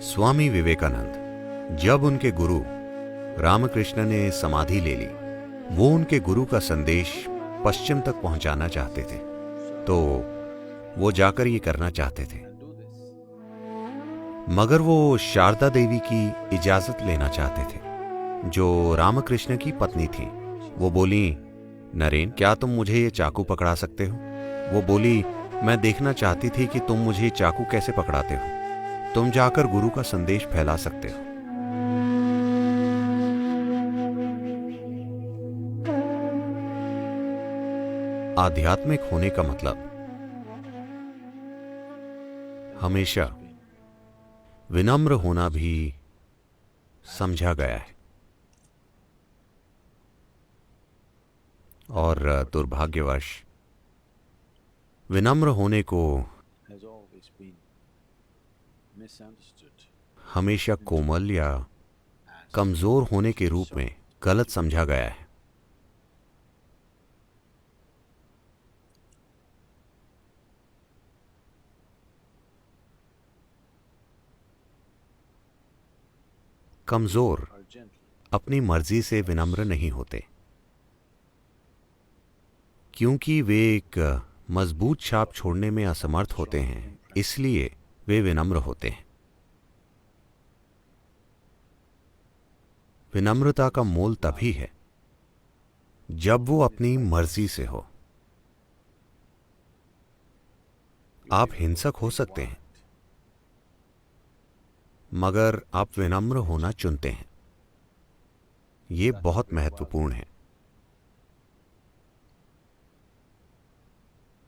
स्वामी विवेकानंद जब उनके गुरु रामकृष्ण ने समाधि ले ली, वो उनके गुरु का संदेश पश्चिम तक पहुंचाना चाहते थे, तो वो जाकर ये करना चाहते थे। मगर वो शारदा देवी की इजाजत लेना चाहते थे, जो रामकृष्ण की पत्नी थी। वो बोली, नरेन, क्या तुम मुझे ये चाकू पकड़ा सकते हो? वो बोली, मैं देखना चाहती थी कि तुम मुझे चाकू कैसे पकड़ाते हो। तुम जाकर गुरु का संदेश फैला सकते हो। आध्यात्मिक होने का मतलब हमेशा विनम्र होना भी समझा गया है, और दुर्भाग्यवश विनम्र होने को हमेशा कोमल या कमजोर होने के रूप में गलत समझा गया है। कमजोर अपनी मर्जी से विनम्र नहीं होते, क्योंकि वे एक मजबूत छाप छोड़ने में असमर्थ होते हैं, इसलिए वे विनम्र होते हैं। विनम्रता का मोल तभी है जब वो अपनी मर्जी से हो। आप हिंसक हो सकते हैं, मगर आप विनम्र होना चुनते हैं। ये बहुत महत्वपूर्ण है।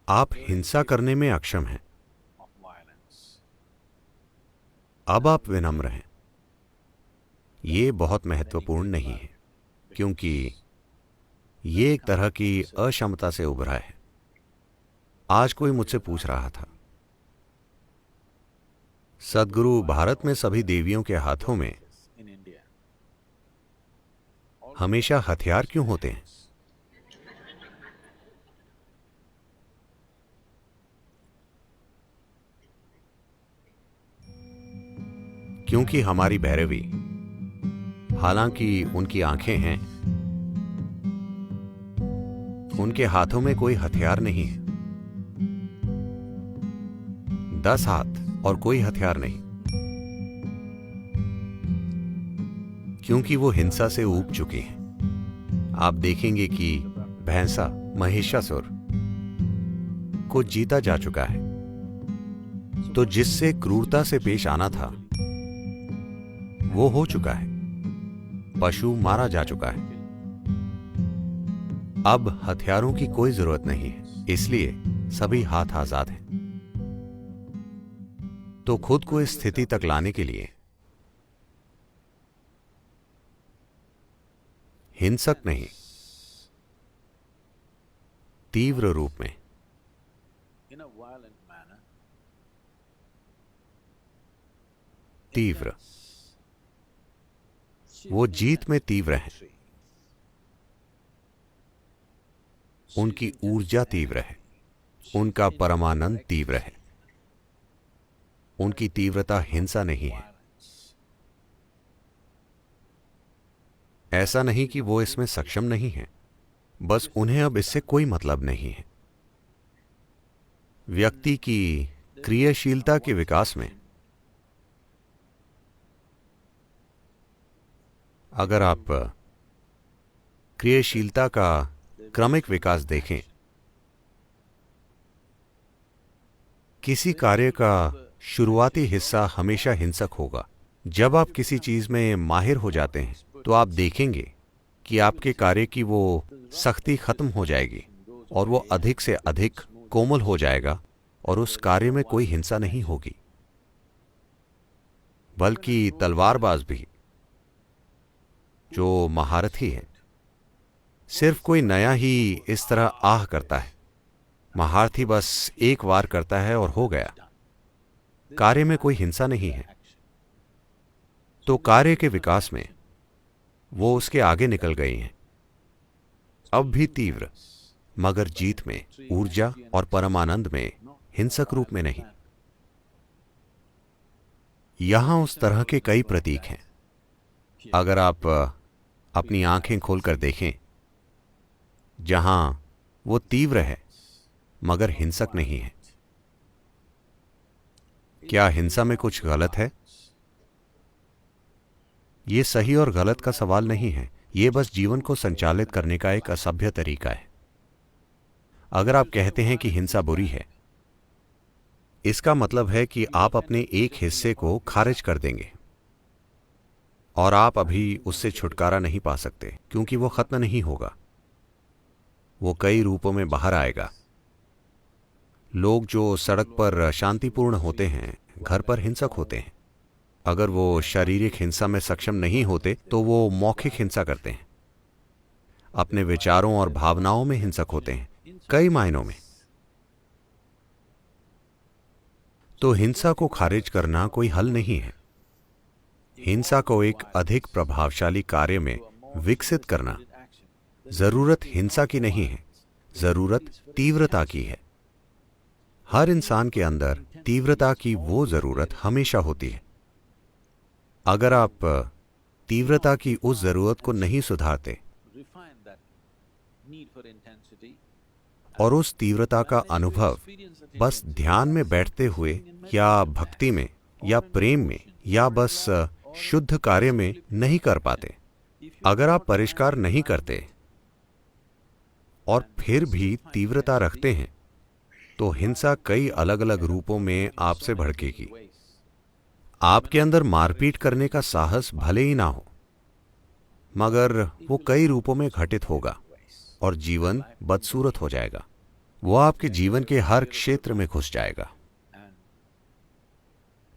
आप हिंसा करने में अक्षम हैं, अब आप विनम्र हैं। ये बहुत महत्वपूर्ण नहीं है, क्योंकि ये एक तरह की अक्षमता से उभरा है। आज कोई मुझसे पूछ रहा था, सद्गुरु, भारत में सभी देवियों के हाथों में हमेशा हथियार क्यों होते हैं? क्योंकि हमारी भैरवी, हालांकि उनकी आंखें हैं, उनके हाथों में कोई हथियार नहीं है। 10 हाथ और कोई हथियार नहीं, क्योंकि वो हिंसा से ऊब चुकी हैं। आप देखेंगे कि भैंसा महिषासुर को जीता जा चुका है, तो जिससे क्रूरता से पेश आना था वो हो चुका है। पशु मारा जा चुका है। अब हथियारों की कोई जरूरत नहीं है, इसलिए सभी हाथ आजाद हैं। तो खुद को इस स्थिति तक लाने के लिए हिंसक नहीं, तीव्र रूप में, तीव्र, वो जीत में तीव्र हैं। उनकी ऊर्जा तीव्र है, उनका परमानंद तीव्र है। उनकी तीव्रता हिंसा नहीं है। ऐसा नहीं कि वो इसमें सक्षम नहीं है, बस उन्हें अब इससे कोई मतलब नहीं है। व्यक्ति की क्रियाशीलता के विकास में अगर आप क्रियाशीलता का क्रमिक विकास देखें, किसी कार्य का शुरुआती हिस्सा हमेशा हिंसक होगा। जब आप किसी चीज में माहिर हो जाते हैं, तो आप देखेंगे कि आपके कार्य की वो सख्ती खत्म हो जाएगी और वो अधिक से अधिक कोमल हो जाएगा, और उस कार्य में कोई हिंसा नहीं होगी। बल्कि तलवारबाज भी, जो महारथी है, सिर्फ कोई नया ही इस तरह आह करता है। महारथी बस एक वार करता है और हो गया। कार्य में कोई हिंसा नहीं है। तो कार्य के विकास में वो उसके आगे निकल गई हैं, अब भी तीव्र, मगर जीत में, ऊर्जा और परमानंद में, हिंसक रूप में नहीं। यहां उस तरह के कई प्रतीक हैं। अगर आप अपनी आंखें खोलकर देखें, जहां वो तीव्र है मगर हिंसक नहीं है। क्या हिंसा में कुछ गलत है? ये सही और गलत का सवाल नहीं है, ये बस जीवन को संचालित करने का एक असभ्य तरीका है। अगर आप कहते हैं कि हिंसा बुरी है, इसका मतलब है कि आप अपने एक हिस्से को खारिज कर देंगे और आप अभी उससे छुटकारा नहीं पा सकते, क्योंकि वो खत्म नहीं होगा। वो कई रूपों में बाहर आएगा। लोग जो सड़क पर शांतिपूर्ण होते हैं, घर पर हिंसक होते हैं। अगर वो शारीरिक हिंसा में सक्षम नहीं होते तो वो मौखिक हिंसा करते हैं। अपने विचारों और भावनाओं में हिंसक होते हैं, कई मायनों में। तो हिंसा को खारिज करना कोई हल नहीं है। हिंसा को एक अधिक प्रभावशाली कार्य में विकसित करना जरूरत हिंसा की नहीं है, जरूरत तीव्रता की है। हर इंसान के अंदर तीव्रता की वो जरूरत हमेशा होती है। अगर आप तीव्रता की उस जरूरत को नहीं सुधारते और उस तीव्रता का अनुभव बस ध्यान में बैठते हुए या भक्ति में या प्रेम में या बस शुद्ध कार्य में नहीं कर पाते, अगर आप परिष्कार नहीं करते और फिर भी तीव्रता रखते हैं, तो हिंसा कई अलग अलग रूपों में आपसे भड़केगी। आपके अंदर मारपीट करने का साहस भले ही ना हो, मगर वो कई रूपों में घटित होगा और जीवन बदसूरत हो जाएगा। वो आपके जीवन के हर क्षेत्र में घुस जाएगा।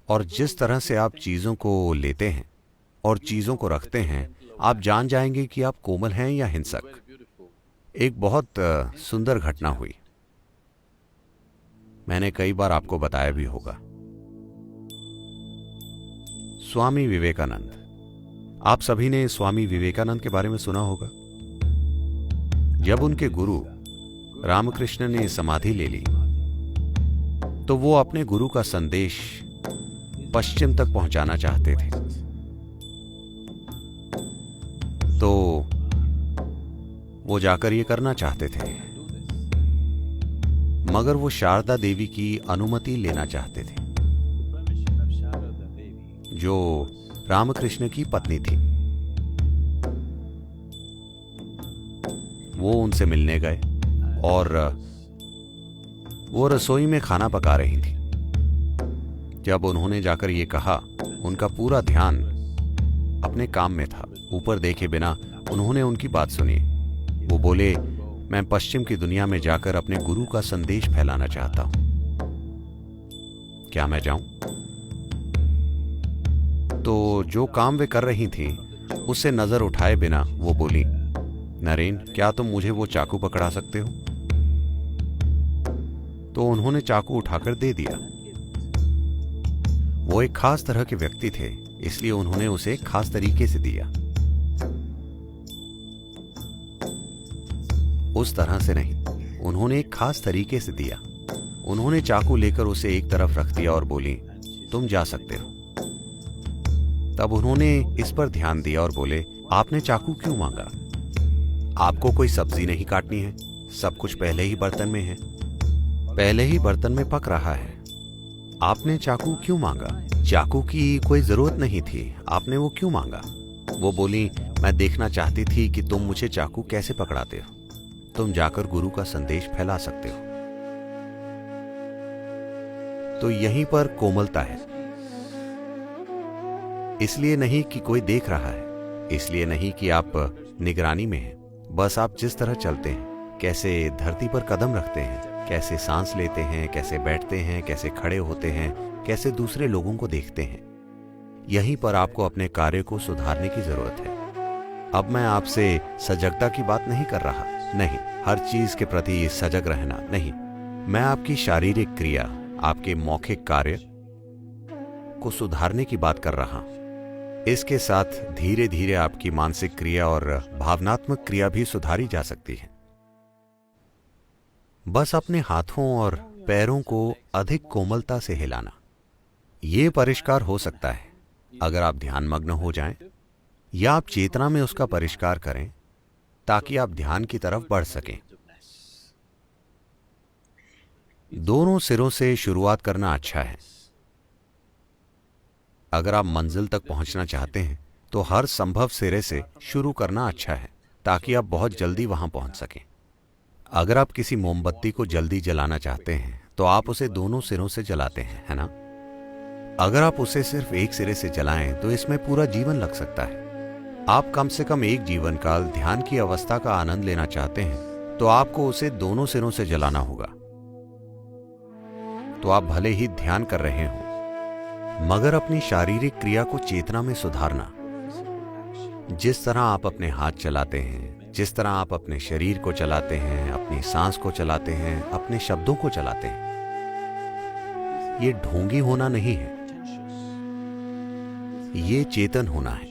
और जिस तरह से आप चीजों को लेते हैं और चीजों को रखते हैं, आप जान जाएंगे कि आप कोमल हैं या हिंसक। एक बहुत सुंदर घटना हुई, मैंने कई बार आपको बताया भी होगा। स्वामी विवेकानंद, आप सभी ने स्वामी विवेकानंद के बारे में सुना होगा। जब उनके गुरु रामकृष्ण ने समाधि ले ली, तो वो अपने गुरु का संदेश पश्चिम तक पहुंचाना चाहते थे। तो वो जाकर ये करना चाहते थे, मगर वो शारदा देवी की अनुमति लेना चाहते थे, जो रामकृष्ण की पत्नी थी। वो उनसे मिलने गए और वो रसोई में खाना पका रही थी। जब उन्होंने जाकर ये कहा, उनका पूरा ध्यान अपने काम में था, ऊपर देखे बिना उन्होंने उनकी बात सुनी। वो बोले, मैं पश्चिम की दुनिया में जाकर अपने गुरु का संदेश फैलाना चाहता हूं, क्या मैं जाऊं? तो जो काम वे कर रही थी, उससे नजर उठाए बिना वो बोली, नरेन, क्या तुम मुझे वो चाकू पकड़ा सकते हो? तो उन्होंने चाकू उठाकर दे दिया। वो एक खास तरह के व्यक्ति थे, इसलिए उन्होंने उसे एक खास तरीके से दिया। उस तरह से नहीं, उन्होंने एक खास तरीके से दिया। उन्होंने चाकू लेकर उसे एक तरफ रख दिया और बोली, तुम जा सकते हो। तब उन्होंने इस पर ध्यान दिया और बोले, आपने चाकू क्यों मांगा? आपको कोई सब्जी नहीं काटनी है, सब कुछ पहले ही बर्तन में है, पहले ही बर्तन में पक रहा है। आपने चाकू क्यों मांगा? चाकू की कोई जरूरत नहीं थी, आपने वो क्यों मांगा? वो बोली, मैं देखना चाहती थी कि तुम मुझे चाकू कैसे पकड़ाते हो। तुम जाकर गुरु का संदेश फैला सकते हो। तो यहीं पर कोमलता है। इसलिए नहीं कि कोई देख रहा है, इसलिए नहीं कि आप निगरानी में हैं, बस आप जिस तरह चलते हैं, कैसे धरती पर कदम रखते हैं, कैसे सांस लेते हैं, कैसे बैठते हैं, कैसे खड़े होते हैं, कैसे दूसरे लोगों को देखते हैं, यहीं पर आपको अपने कार्य को सुधारने की जरूरत है। अब मैं आपसे सजगता की बात नहीं कर रहा, नहीं, हर चीज के प्रति सजग रहना नहीं। मैं आपकी शारीरिक क्रिया, आपके मौखिक कार्य को सुधारने की बात कर रहा हूं। इसके साथ धीरे धीरे आपकी मानसिक क्रिया और भावनात्मक क्रिया भी सुधारी जा सकती है। बस अपने हाथों और पैरों को अधिक कोमलता से हिलाना, ये परिष्कार हो सकता है अगर आप ध्यानमग्न हो जाएं या आप चेतना में उसका परिष्कार करें ताकि आप ध्यान की तरफ बढ़ सकें। दोनों सिरों से शुरुआत करना अच्छा है। अगर आप मंजिल तक पहुंचना चाहते हैं तो हर संभव सिरे से शुरू करना अच्छा है ताकि आप बहुत जल्दी वहां पहुंच सकें। अगर आप किसी मोमबत्ती को जल्दी जलाना चाहते हैं तो आप उसे दोनों सिरों से जलाते हैं, है ना? अगर आप उसे सिर्फ एक सिरे से जलाएं तो इसमें पूरा जीवन लग सकता है। आप कम से कम एक जीवन काल ध्यान की अवस्था का आनंद लेना चाहते हैं तो आपको उसे दोनों सिरों से जलाना होगा। तो आप भले ही ध्यान कर रहे हो मगर अपनी शारीरिक क्रिया को चेतना में सुधारना। जिस तरह आप अपने हाथ चलाते हैं, जिस तरह आप अपने शरीर को चलाते हैं, अपनी सांस को चलाते हैं, अपने शब्दों को चलाते हैं, ये ढोंगी होना नहीं है, ये चेतन होना है।